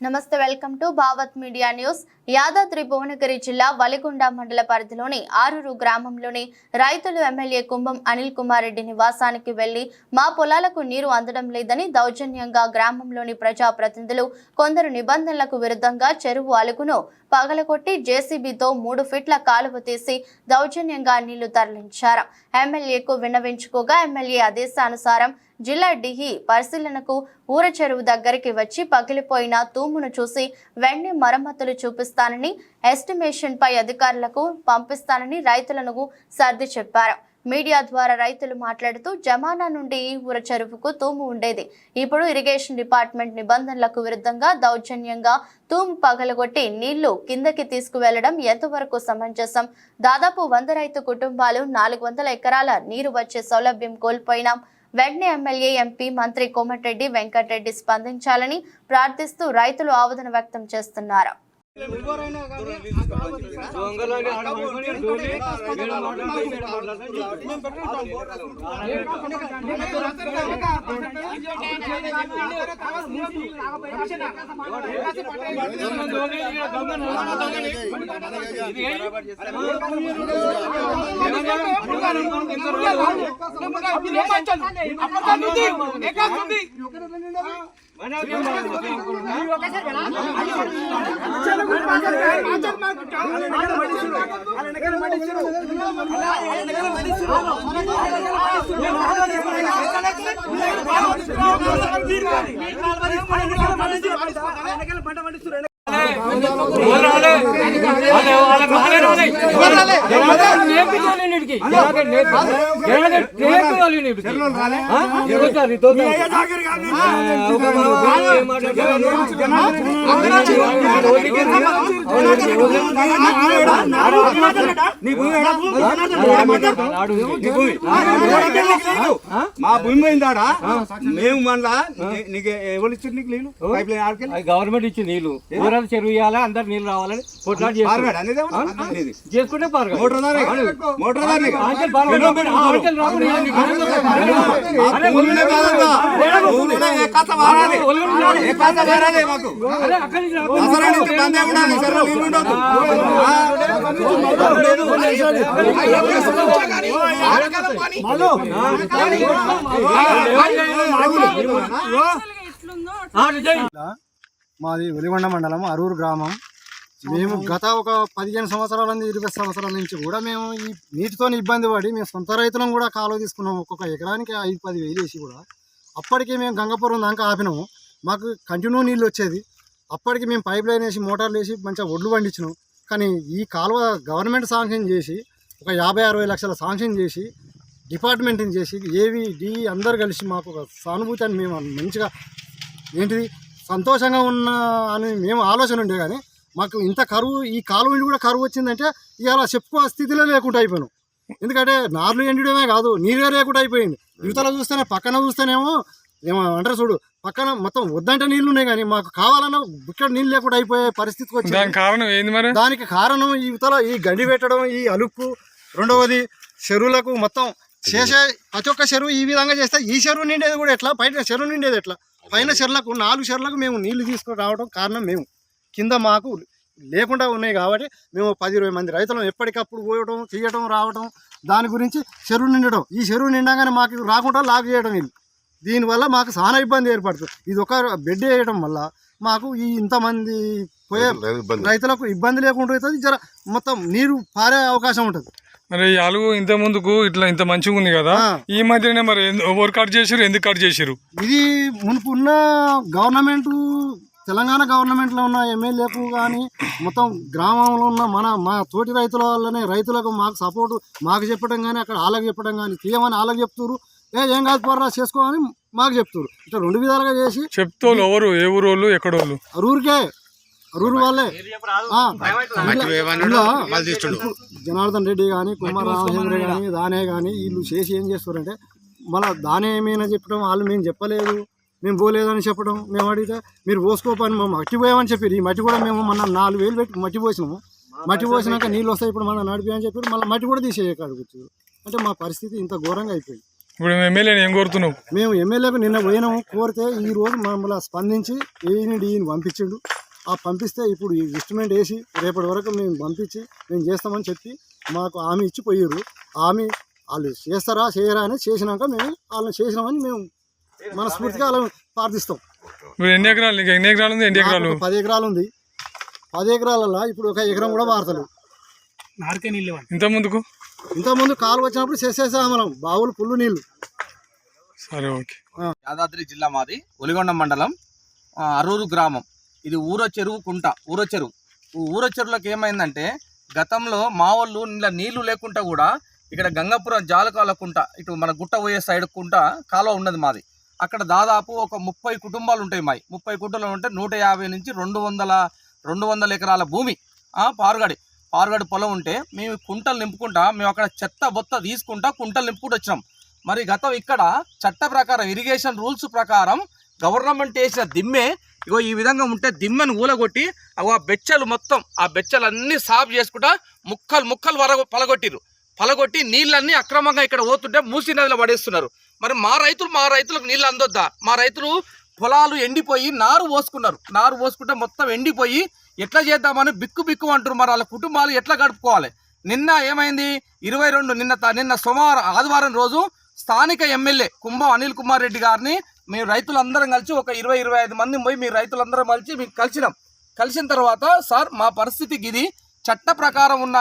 నమస్తే, welcome to Bhavat media news. Yadadri Bhuvanagiri జిల్లా వలిగొండ మండల పరిధిలోని ఆరూరు గ్రామంలోని రైతులు ఎమ్మెల్యే కుంభం అనిల్ కుమార్ రెడ్డి నివాసానికి వెళ్లి మా పొలాలకు నీరు అందడం లేదని దౌర్జన్యంగా గ్రామంలోని ప్రజాప్రతినిధులు కొందరు నిబంధనలకు విరుద్ధంగా చెరువు అలుగును పగలగొట్టి జేసీబీతో 3 ఫీట్ల కాలువ తీసి దౌర్జన్యంగా నీళ్లు తరలించారు. ఎమ్మెల్యేకు విన్నవించుకోగా ఎమ్మెల్యే ఆదేశానుసారం జిల్లా డిహి పరిశీలనకు ఊర చెరువు దగ్గరికి వచ్చి పగిలిపోయిన తూమును చూసి వెంటనే మరమ్మతులు చూపిస్తానని, ఎస్టిమేషన్ పై అధికారులకు పంపిస్తానని రైతులకు సర్ది చెప్పారు. మీడియా ద్వారా రైతులు మాట్లాడుతూ జమానా నుండి ఈ ఊర చెరువుకు తూము ఉండేది. ఇప్పుడు ఇరిగేషన్ డిపార్ట్మెంట్ నిబంధనలకు విరుద్ధంగా దౌర్జన్యంగా తూము పగలగొట్టి నీళ్లు కిందకి తీసుకువెళ్లడం ఎంతవరకు సమంజసం? దాదాపు 100 రైతు కుటుంబాలు 400 ఎకరాల నీరు వచ్చే సౌలభ్యం కోల్పోయినాం. వెంటనే ఎమ్మెల్యే, ఎంపీ, మంత్రి కోమటిరెడ్డి వెంకటరెడ్డి స్పందించాలని ప్రార్థిస్తూ రైతులు ఆవేదన వ్యక్తం చేస్తున్నారు. మా భూమి పోయిందాడా మేము మళ్ళా నీకు ఎవరు ఇచ్చారు? నీకు నీళ్ళు పైప్ లైన్ గవర్నమెంట్ ఇచ్చి నీళ్లు ఊరాలు చెరువు ఇవ్వాలి, అందరు నీళ్ళు రావాలని కొట్లాడి చేసుకుంటే మాది వెలిగొండ మండలం ఆరూరు గ్రామం. మేము గత ఒక 15 సంవత్సరాల నుంచి 20 సంవత్సరాల నుంచి కూడా మేము ఈ నీటితో ఇబ్బంది పడి మేము సొంత రైతులను కూడా కాలువ తీసుకున్నాం. ఒక్కొక్క ఎకరానికి 5-10 వేలు వేసి కూడా అప్పటికి మేము గంగపురం దాకా ఆపినాము. మాకు కంటిన్యూ నీళ్ళు వచ్చేది. అప్పటికి మేము పైప్ లైన్ వేసి మోటార్లు వేసి మంచిగా ఒడ్లు పండించినాం. కానీ ఈ కాలువ గవర్నమెంట్ శాంక్షన్ చేసి ఒక 50-60 లక్షల శాంక్షన్ చేసి డిపార్ట్మెంట్ని చేసి ఏవి డి అందరు కలిసి మాకు ఒక సానుభూతి అని మేము మంచిగా ఏంటిది సంతోషంగా ఉన్న అని మేము ఆలోచన ఉండే. కానీ మాకు ఇంత కరువు, ఈ కాలువ కూడా కరువు వచ్చిందంటే ఇవాళ చెప్పుకో స్థితిలో లేకుండా అయిపోయినాం. ఎందుకంటే నార్లు ఎండడమే కాదు, నీరే లేకుండా అయిపోయింది. యువతలో చూస్తేనే పక్కన చూస్తేనేమో ఏమో అంటారు చూడు, పక్కన మొత్తం వద్దంటే నీళ్లు ఉన్నాయి కానీ మాకు కావాలన్నా ఇక్కడ నీళ్ళు లేకుండా అయిపోయే పరిస్థితికి వచ్చింది. దానికి కారణం ఈ యువతలో ఈ గండి పెట్టడం, ఈ అలుక్కు. రెండవది చెరువులకు మొత్తం చేసే ప్రతి ఒక్క చెరువు ఈ విధంగా చేస్తే ఈ చెరువు నిండేది కూడా ఎట్లా, పైన చెరువు నిండేది ఎట్లా? పైన చెరువులకు 4 చెరువులకు మేము నీళ్లు తీసుకుని రావడం కారణం మేము, కింద మాకు లేకుండా ఉన్నాయి కాబట్టి మేము 10-20 మంది రైతులను ఎప్పటికప్పుడు పోయడం, తీయడం, రావడం, దాని గురించి చెరువు నిండడం. ఈ చెరువు నిండగానే మాకు రాకుండా లాక్ చేయడం వీళ్ళు. దీనివల్ల మాకు చాలా ఇబ్బంది ఏర్పడుతుంది. ఇది ఒక బెడ్ వేయడం వల్ల మాకు ఈ ఇంతమంది పోయే రైతులకు ఇబ్బంది లేకుండా అవుతుంది. జర మొత్తం నీరు పారే అవకాశం ఉంటుంది. మరి అలుగు ఇంత ముందుకు ఇట్లా ఇంత మంచిగా ఉంది కదా, ఈ మధ్యనే మరి ఎవరు కట్ చేసారు, ఎందుకు కట్ చేసారు? ఇది మునుపు ఉన్న గవర్నమెంట్, తెలంగాణ గవర్నమెంట్లో ఉన్న ఎమ్మెల్యేకు కానీ మొత్తం గ్రామంలో ఉన్న మా తోటి రైతుల వల్లనే రైతులకు మాకు సపోర్టు మాకు చెప్పడం కానీ అక్కడ వాళ్ళకి చెప్పడం కానీ తీయమని వాళ్ళకి చెప్తారు. ఏం కాదు పోరా చేసుకో అని మాకు చెప్తారు. ఇట్లా 2 విధాలుగా చేసి చెప్తారు. ఎవరు ఏ ఊరోళ్ళు ఎక్కడోళ్ళు? అరూరుకే, అరూరు వాళ్ళే. జనార్దన్ రెడ్డి కానీ, కుమార్ రామచంద్ర కానీ, దానే కానీ వీళ్ళు చేసి ఏం చేస్తారంటే మళ్ళీ దానే ఏమైనా చెప్పడం, వాళ్ళు మేము చెప్పలేదు, మేము పోలేదని చెప్పడం. మేము అడిగితే మీరు పోసుకోపని మేము మట్టి పోయామని చెప్పారు. ఈ మట్టి కూడా మేము మొన్న 4 వేలు పెట్టి మట్టి పోసినాము. మట్టి పోసినాక నీళ్ళు వస్తాయి ఇప్పుడు మనం నడిపి అని చెప్పారు. మళ్ళీ మట్టి కూడా తీసేయక అడుగుతారు. అంటే మా పరిస్థితి ఇంత ఘోరంగా అయిపోయింది. ఇప్పుడు ఎమ్మెల్యేని ఏం కోరుతున్నావు? మేము ఎమ్మెల్యేకు నిన్న పోయినాము, కోరితే ఈ రోజు మమ్మల్ని స్పందించి ఈయన పంపించిండు. ఆ పంపిస్తే ఇప్పుడు ఈ ఇన్స్ట్రుమెంట్ వేసి రేపటి వరకు మేము పంపించి మేము చేస్తామని చెప్పి మాకు హామీ ఇచ్చి పోయారు. హామీ వాళ్ళు చేస్తారా చేయరా అని చేసినాక మేము వాళ్ళని చేసినామని మేము మనస్ఫూర్తిగా అలా ప్రార్థిస్తాం. ఇప్పుడు ఎన్ని ఎకరాలు నీకు ఎన్ని ఎకరాలు ఉంది? ఎన్ని ఎకరాలు? 10 ఎకరాలు ఉంది. 10 ఎకరాలలో ఇప్పుడు 1 ఎకరం కూడా వాడతలేదు. ఇంతకుముందు కాలు వచ్చినప్పుడు చేసేసామలం బావులు పుల్లు నీళ్లు. సరే, ఓకే. యాదాద్రి జిల్లా మాది ఒలిగొండ మండలం అరూరు గ్రామం. ఇది ఊర చెరువు కుంట. ఊర చెరువులకు ఏమైందంటే గతంలో మా వాళ్ళు నీళ్లు లేకుండా కూడా ఇక్కడ గంగాపురం జాలకాల కుంట, ఇటు మన గుట్ట పోయే సైడ్ కుంట కాలువ ఉన్నది మాది. అక్కడ దాదాపు ఒక 30 కుటుంబాలు ఉంటాయి. 30 కుటుంబాలు ఉంటే 150 నుంచి 200 ఎకరాల భూమి పారుగడి పొలం ఉంటే మేము కుంటలు నింపుకుంటా, మేము అక్కడ చెత్త బొత్త తీసుకుంటా కుంటలు నింపుకుంటూ వచ్చినాం. మరి గతం ఇక్కడ చట్ట ప్రకారం ఇరిగేషన్ రూల్స్ ప్రకారం గవర్నమెంట్ వేసిన దిమ్మే ఇగో ఈ విధంగా ఉంటే దిమ్మెను ఊలగొట్టి ఆ బెచ్చలు మొత్తం ఆ బెచ్చలన్నీ సాఫ్ చేసుకుంటా ముక్కలు పలగొట్టి నీళ్ళన్నీ అక్రమంగా ఇక్కడ పోతుంటే మూసీ నదిలో పడేస్తున్నారు. మరి మా రైతులకు నీళ్ళు అందొద్దా? మా రైతులు పొలాలు ఎండిపోయి నారు పోసుకుంటే మొత్తం ఎండిపోయి ఎట్లా చేద్దామని బిక్కు అంటారు. మరి వాళ్ళ కుటుంబాలు ఎట్లా గడుపుకోవాలి? నిన్న ఏమైంది? 22 నిన్న సోమవారం ఆదివారం రోజు స్థానిక ఎమ్మెల్యే కుంభం అనిల్ కుమార్ రెడ్డి గారిని మేము రైతులందరం కలిసి ఒక 20-25 మంది పోయి మీ రైతులందరం కలిసి మీకు కలిసిన తర్వాత సార్ మా పరిస్థితికి ఇది చట్ట ప్రకారం ఉన్న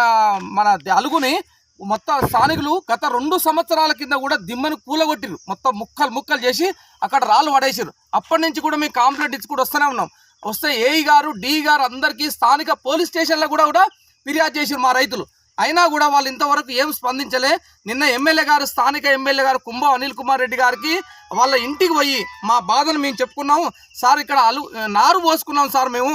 మన అలుగుని మొత్తం స్థానికులు గత 2 సంవత్సరాల కింద కూడా దిమ్మను కూలగొట్టిరు, మొత్తం ముక్కలు చేసి అక్కడ రాళ్ళు పడేసారు. అప్పటి నుంచి కూడా మేము కాంప్లైంట్ ఇచ్చి కూడా వస్తూనే ఉన్నాం. వస్తే ఏఈ గారు డి గారు అందరికీ స్థానిక పోలీస్ స్టేషన్లో కూడా ఫిర్యాదు చేసారు మా రైతులు. అయినా కూడా వాళ్ళు ఇంతవరకు ఏం స్పందించలే. నిన్న స్థానిక ఎమ్మెల్యే గారు కుంభం అనిల్ కుమార్ రెడ్డి గారికి వాళ్ళ ఇంటికి పోయి మా బాధను మేము చెప్పుకున్నాము. సార్ ఇక్కడ నారు పోసుకున్నాం సార్, మేము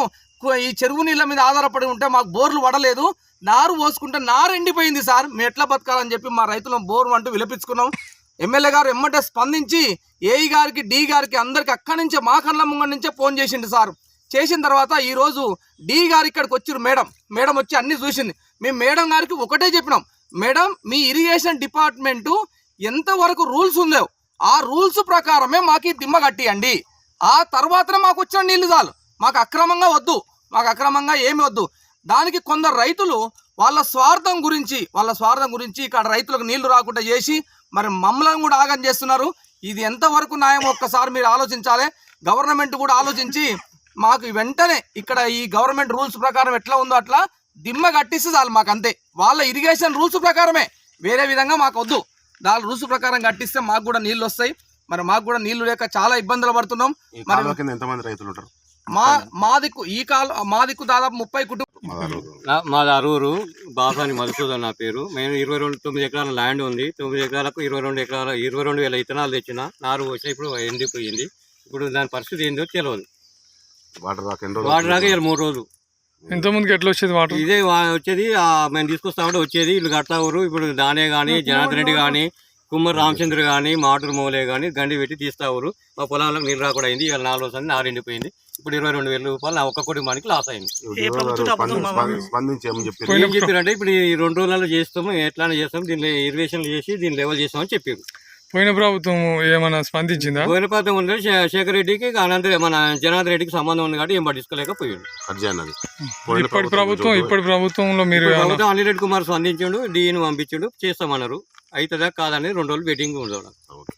ఈ చెరువు నీళ్ళ మీద ఆధారపడి ఉంటే మాకు బోర్లు పడలేదు, నారు పోసుకుంటే నారు ఎండిపోయింది సార్, మేము ఎట్లా బతకాలని చెప్పి మా రైతులను బోరు అంటూ విలపించుకున్నాం. ఎమ్మెల్యే గారు ఎమ్మటే స్పందించి ఏఈ గారికి డి గారికి అందరికి అక్కడి నుంచే మా కళ్ళ ముంగడి నుంచే ఫోన్ చేసిండు సార్. చేసిన తర్వాత ఈరోజు డి గారు ఇక్కడికి వచ్చిరు. మేడం వచ్చి అన్ని చూసింది. మేము మేడం గారికి ఒకటే చెప్పినాం, మేడం మీ ఇరిగేషన్ డిపార్ట్మెంటు ఎంతవరకు రూల్స్ ఉందో ఆ రూల్స్ ప్రకారమే మాకు ఈ దిమ్మ కట్టియండి, ఆ తర్వాతనే మాకు వచ్చిన నీళ్లు చాలు, మాకు అక్రమంగా ఏమి వద్దు. దానికి కొందరు రైతులు వాళ్ళ స్వార్థం గురించి ఇక్కడ రైతులకు నీళ్లు రాకుండా చేసి మరి మమ్మల్ని కూడా ఆగం చేస్తున్నారు. ఇది ఎంతవరకు న్యాయం ఒక్కసారి మీరు ఆలోచించాలి. గవర్నమెంట్ కూడా ఆలోచించి మాకు వెంటనే ఇక్కడ ఈ గవర్నమెంట్ రూల్స్ ప్రకారం ఎట్లా ఉందో అట్లా దిమ్మ కట్టిస్తే చాలు మాకు, అంతే. వాళ్ళ ఇరిగేషన్ రూల్స్ ప్రకారమే, వేరే విధంగా మాకు వద్దు. దాని రూల్స్ ప్రకారం కట్టిస్తే మాకు కూడా నీళ్ళు వస్తాయి. మరి మాకు కూడా నీళ్లు లేక చాలా ఇబ్బందులు పడుతున్నాం. ఎంతమంది రైతులు ఉంటారు? మా దిక్కు దాదాపు 30 కుటుంబాలు. మాది అరూరు, బాసాని మధుసూదన్ నా పేరు. మేము 9 ఎకరాల ల్యాండ్ ఉంది. 9 ఎకరాలకు 22,000 విత్తనాలు తెచ్చిన, నారు పోసిన, ఇప్పుడు ఎండిపోయింది. ఇప్పుడు దాని పరిస్థితి ఏందో తెలియదు. వాటర్ రాక 3 రోజులు. ఇంతకుముందుకు ఎట్లా వచ్చేది వాటర్? ఇదే వచ్చేది, మేము తీసుకొస్తామంటే వచ్చేది. వీళ్ళు కడతారు. ఇప్పుడు దానే కానీ జనార్దన్ రెడ్డి కానీ కుమ్మర్ రామచంద్ర కానీ మాటూరు మౌలే కానీ గండి పెట్టి తీస్తావురు. మా పొలాలకు నీళ్ళు రాకుండా అయింది. ఇవాళ 4 రోజులు నారు ఎండిపోయింది. ఇప్పుడు 22,000 రూపాయలు నా ఒక్క కుటుంబానికి లాస్ అయింది. ఏం చెప్పారంటే ఇప్పుడు ఈ 2 రోజులలో చేస్తాము, ఎట్లానే చేస్తాము, దీనిలో ఇరిగేషన్లు చేసి దీన్ని లెవెల్ చేస్తామని చెప్పారు. పోయిన ప్రభుత్వం ఏమైనా స్పందించిందా? పోయిన ప్రభుత్వం ఉంది శేఖర్ రెడ్డికి, మన జనార్దన్ రెడ్డికి సంబంధం ఉంది కాబట్టి ఏం పట్టించుకోలేకపోయాడు. ఇప్పటి ప్రభుత్వంలో మీరు ప్రభుత్వం అనిల్ రెడ్డి కుమార్ స్పందించాడు, డీని పంపించాడు, చేస్తామన్నారు. అవుతుందా కాదని 2 రోజులు వెయిటింగ్ ఉండడం.